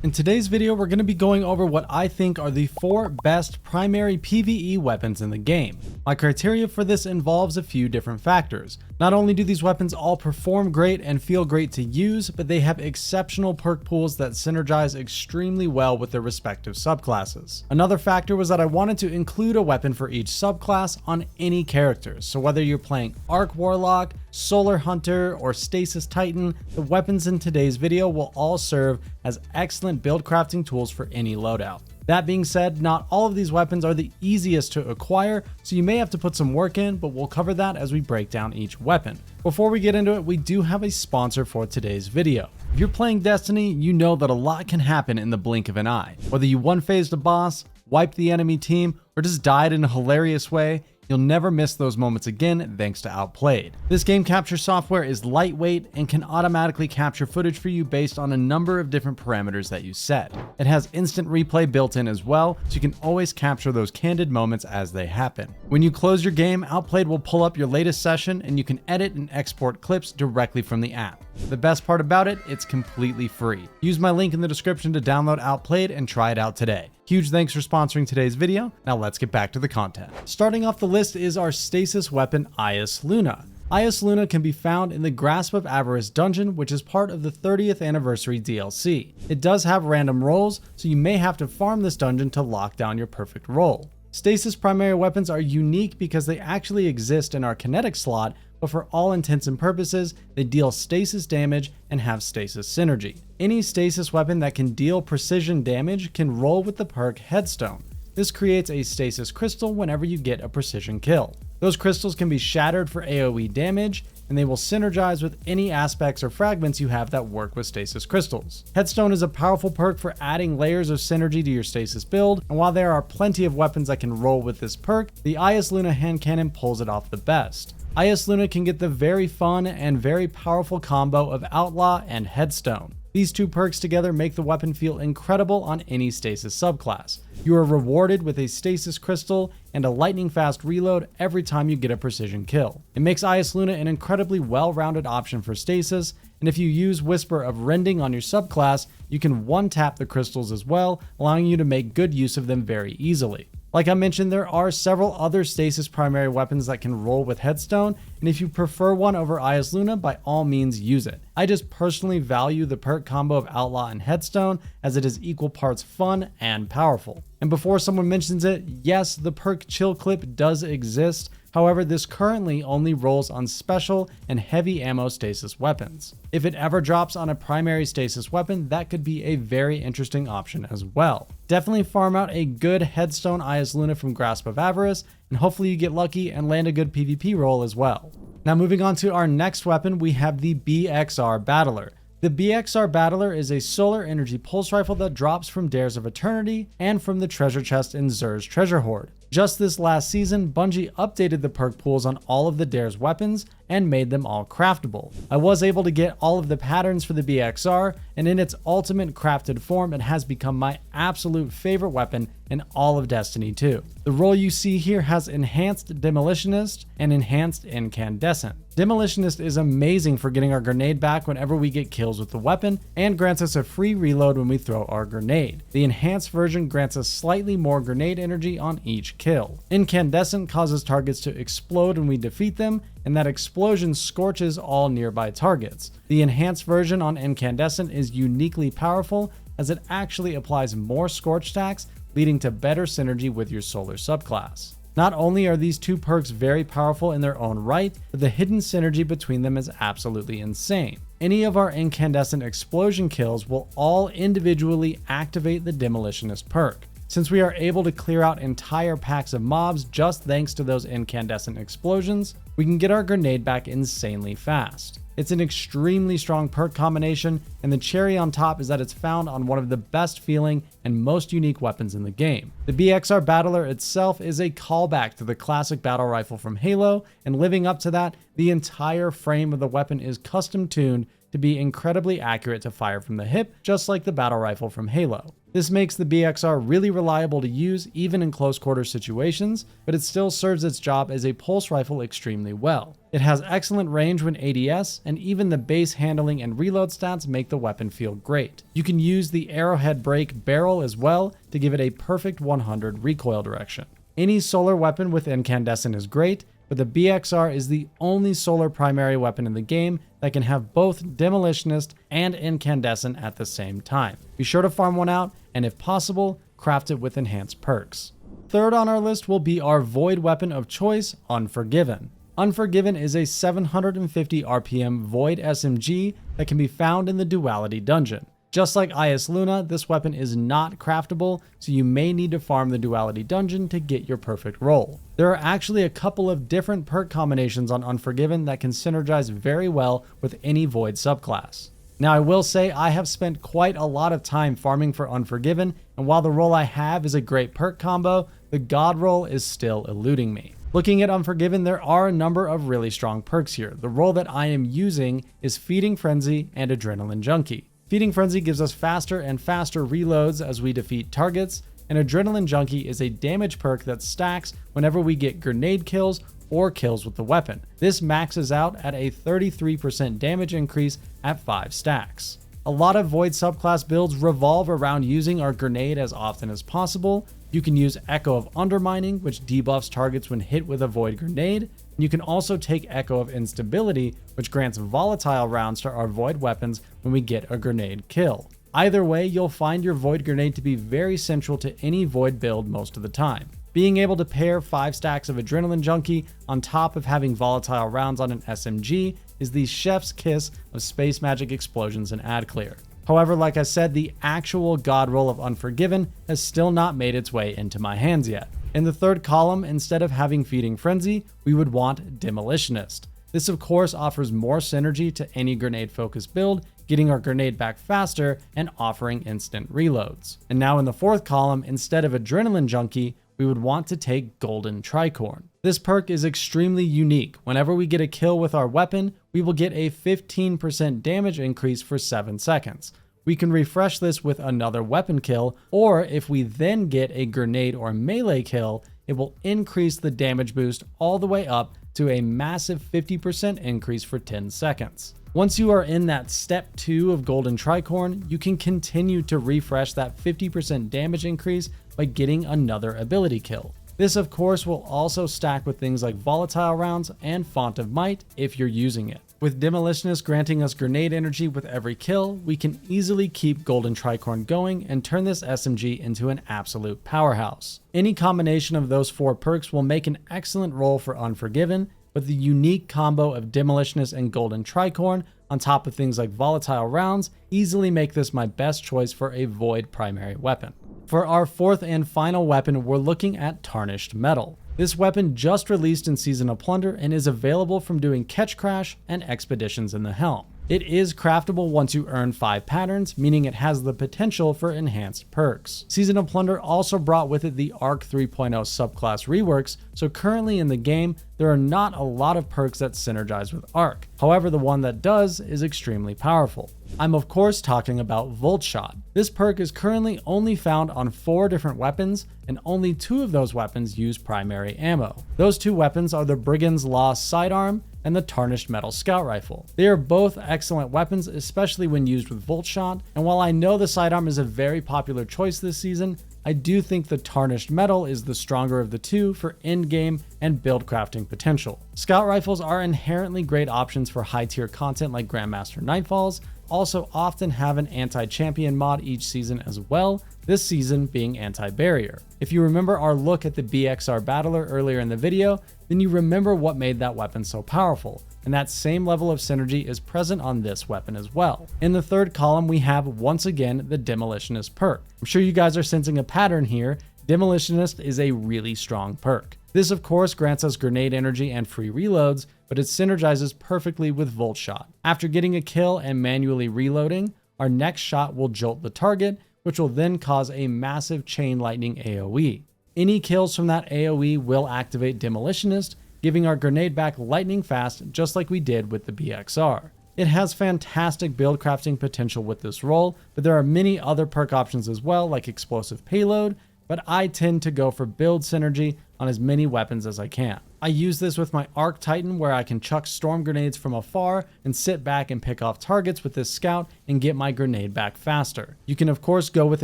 In today's video, we're going to be going over what I think are the 4 best primary PvE weapons in the game. My criteria for this involves a few different factors. Not only do these weapons all perform great and feel great to use, but they have exceptional perk pools that synergize extremely well with their respective subclasses. Another factor was that I wanted to include a weapon for each subclass on any characters, so whether you're playing Arc Warlock, Solar Hunter, or Stasis Titan, the weapons in today's video will all serve as excellent build crafting tools for any loadout. That being said, not all of these weapons are the easiest to acquire, so you may have to put some work in, but we'll cover that as we break down each weapon. Before we get into it, we do have a sponsor for today's video. If you're playing Destiny, you know that a lot can happen in the blink of an eye. Whether you one-phased a boss, wiped the enemy team, or just died in a hilarious way, you'll never miss those moments again thanks to Outplayed. This game capture software is lightweight and can automatically capture footage for you based on a number of different parameters that you set. It has instant replay built in as well, so you can always capture those candid moments as they happen. When you close your game, Outplayed will pull up your latest session and you can edit and export clips directly from the app. The best part about it, it's completely free. Use my link in the description to download Outplayed and try it out today. Huge thanks for sponsoring today's video. Now let's get back to the content. Starting off the list is our stasis weapon, Eyasluna. Eyasluna can be found in the Grasp of Avarice dungeon, which is part of the 30th anniversary DLC. It does have random rolls, so you may have to farm this dungeon to lock down your perfect roll. Stasis primary weapons are unique because they actually exist in our kinetic slot, but for all intents and purposes, they deal stasis damage and have stasis synergy. Any stasis weapon that can deal precision damage can roll with the perk Headstone. This creates a stasis crystal whenever you get a precision kill. Those crystals can be shattered for AoE damage, and they will synergize with any aspects or fragments you have that work with stasis crystals. Headstone is a powerful perk for adding layers of synergy to your stasis build, and while there are plenty of weapons that can roll with this perk, the Eyasluna hand cannon pulls it off the best. Eyasluna can get the very fun and very powerful combo of Outlaw and Headstone. These two perks together make the weapon feel incredible on any stasis subclass. You are rewarded with a stasis crystal and a lightning fast reload every time you get a precision kill. It makes Eyasluna an incredibly well-rounded option for stasis, and if you use Whisper of Rending on your subclass, you can one-tap the crystals as well, allowing you to make good use of them very easily. Like I mentioned, there are several other stasis primary weapons that can roll with Headstone, and if you prefer one over Eyasluna, by all means use it. I just personally value the perk combo of Outlaw and Headstone as it is equal parts fun and powerful. And before someone mentions it, yes, the perk Chill Clip does exist. However, this currently only rolls on special and heavy ammo stasis weapons. If it ever drops on a primary stasis weapon, that could be a very interesting option as well. Definitely farm out a good Headstone Eyasluna from Grasp of Avarice, and hopefully you get lucky and land a good PvP roll as well. Now moving on to our next weapon, we have the BXR Battler. The BXR Battler is a solar energy pulse rifle that drops from Dares of Eternity and from the treasure chest in Xur's Treasure Hoard. Just this last season, Bungie updated the perk pools on all of the Dares weapons and made them all craftable. I was able to get all of the patterns for the BXR, and in its ultimate crafted form, it has become my absolute favorite weapon in all of Destiny 2. The role you see here has Enhanced Demolitionist and Enhanced Incandescent. Demolitionist is amazing for getting our grenade back whenever we get kills with the weapon, and grants us a free reload when we throw our grenade. The enhanced version grants us slightly more grenade energy on each kill. Incandescent causes targets to explode when we defeat them, and that explosion scorches all nearby targets. The enhanced version on Incandescent is uniquely powerful as it actually applies more scorch stacks, leading to better synergy with your solar subclass. Not only are these two perks very powerful in their own right, but the hidden synergy between them is absolutely insane. Any of our incandescent explosion kills will all individually activate the Demolitionist perk. Since we are able to clear out entire packs of mobs just thanks to those incandescent explosions, we can get our grenade back insanely fast. It's an extremely strong perk combination, and the cherry on top is that it's found on one of the best feeling and most unique weapons in the game. The BXR Battler itself is a callback to the classic battle rifle from Halo, and living up to that, the entire frame of the weapon is custom tuned to be incredibly accurate to fire from the hip, just like the battle rifle from Halo. This makes the BXR really reliable to use even in close quarter situations, but it still serves its job as a pulse rifle extremely well. It has excellent range when ADS, and even the base handling and reload stats make the weapon feel great. You can use the arrowhead break barrel as well to give it a perfect 100 recoil direction. Any solar weapon with incandescent is great, but the BXR is the only solar primary weapon in the game that can have both demolitionist and incandescent at the same time. Be sure to farm one out, and if possible, craft it with enhanced perks. Third on our list will be our void weapon of choice, Unforgiven. Unforgiven is a 750 RPM void SMG that can be found in the Duality dungeon. Just like Eyasluna, this weapon is not craftable, so you may need to farm the Duality dungeon to get your perfect roll. There are actually a couple of different perk combinations on Unforgiven that can synergize very well with any void subclass. Now I will say I have spent quite a lot of time farming for Unforgiven, and while the roll I have is a great perk combo, the god roll is still eluding me. Looking at Unforgiven, there are a number of really strong perks here. The roll that I am using is Feeding Frenzy and Adrenaline Junkie. Feeding Frenzy gives us faster and faster reloads as we defeat targets, and Adrenaline Junkie is a damage perk that stacks whenever we get grenade kills or kills with the weapon. This maxes out at a 33% damage increase at 5 stacks. A lot of Void subclass builds revolve around using our grenade as often as possible. You can use Echo of Undermining, which debuffs targets when hit with a Void grenade. You can also take Echo of Instability, which grants volatile rounds to our Void weapons when we get a grenade kill. Either way, you'll find your Void grenade to be very central to any Void build most of the time. Being able to pair 5 stacks of Adrenaline Junkie on top of having volatile rounds on an SMG is the chef's kiss of space magic explosions and ad clear. However, like I said, the actual god roll of Unforgiven has still not made its way into my hands yet. In the third column, instead of having Feeding Frenzy, we would want Demolitionist. This of course offers more synergy to any grenade focused build, getting our grenade back faster and offering instant reloads. And now in the fourth column, instead of Adrenaline Junkie, we would want to take Golden Tricorn. This perk is extremely unique. Whenever we get a kill with our weapon, we will get a 15% damage increase for 7 seconds. We can refresh this with another weapon kill, or if we then get a grenade or melee kill, it will increase the damage boost all the way up to a massive 50% increase for 10 seconds. Once you are in that step 2 of Golden Tricorn, you can continue to refresh that 50% damage increase by getting another ability kill. This of course will also stack with things like volatile rounds and Font of Might if you're using it. With Demolitionist granting us grenade energy with every kill, we can easily keep Golden Tricorn going and turn this SMG into an absolute powerhouse. Any combination of those 4 perks will make an excellent roll for Unforgiven, but the unique combo of Demolitionist and Golden Tricorn on top of things like volatile rounds easily make this my best choice for a Void primary weapon. For our fourth and final weapon, we're looking at Tarnished Mettle. This weapon just released in Season of Plunder and is available from doing Catch Crash and Expeditions in the Helm. It is craftable once you earn 5 patterns, meaning it has the potential for enhanced perks. Season of Plunder also brought with it the Arc 3.0 subclass reworks, so currently in the game, there are not a lot of perks that synergize with Arc. However, the one that does is extremely powerful. I'm of course talking about Volt Shot. This perk is currently only found on 4 different weapons, and only 2 of those weapons use primary ammo. Those 2 weapons are the Brigand's Law Sidearm and the Tarnished Metal Scout Rifle. They are both excellent weapons, especially when used with Volt Shot, and while I know the sidearm is a very popular choice this season, I do think the Tarnished Metal is the stronger of the 2 for in-game and build crafting potential. Scout Rifles are inherently great options for high-tier content like Grandmaster Nightfalls, also often have an anti-champion mod each season as well, this season being anti-barrier. If you remember our look at the BXR Battler earlier in the video, then you remember what made that weapon so powerful, and that same level of synergy is present on this weapon as well. In the third column, we have once again the Demolitionist perk. I'm sure you guys are sensing a pattern here. Demolitionist is a really strong perk. This of course grants us grenade energy and free reloads, but it synergizes perfectly with Volt Shot. After getting a kill and manually reloading, our next shot will jolt the target, which will then cause a massive chain lightning AoE. Any kills from that AoE will activate Demolitionist, giving our grenade back lightning fast just like we did with the BXR. It has fantastic build crafting potential with this role, but there are many other perk options as well, like explosive payload, but I tend to go for build synergy on as many weapons as I can. I use this with my Arc Titan, where I can chuck storm grenades from afar and sit back and pick off targets with this scout and get my grenade back faster. You can of course go with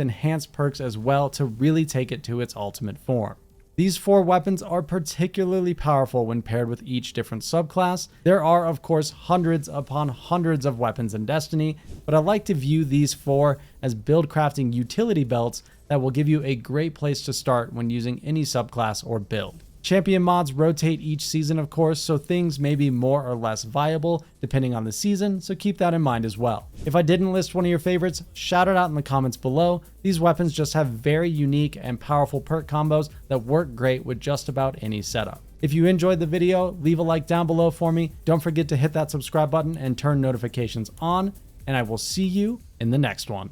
enhanced perks as well to really take it to its ultimate form. These 4 weapons are particularly powerful when paired with each different subclass. There are of course hundreds upon hundreds of weapons in Destiny, but I like to view these 4 as build crafting utility belts that will give you a great place to start when using any subclass or build. Champion mods rotate each season of course, so things may be more or less viable depending on the season, so keep that in mind as well. If I didn't list one of your favorites, shout it out in the comments below. These weapons just have very unique and powerful perk combos that work great with just about any setup. If you enjoyed the video, leave a like down below for me. Don't forget to hit that subscribe button and turn notifications on, and I will see you in the next one.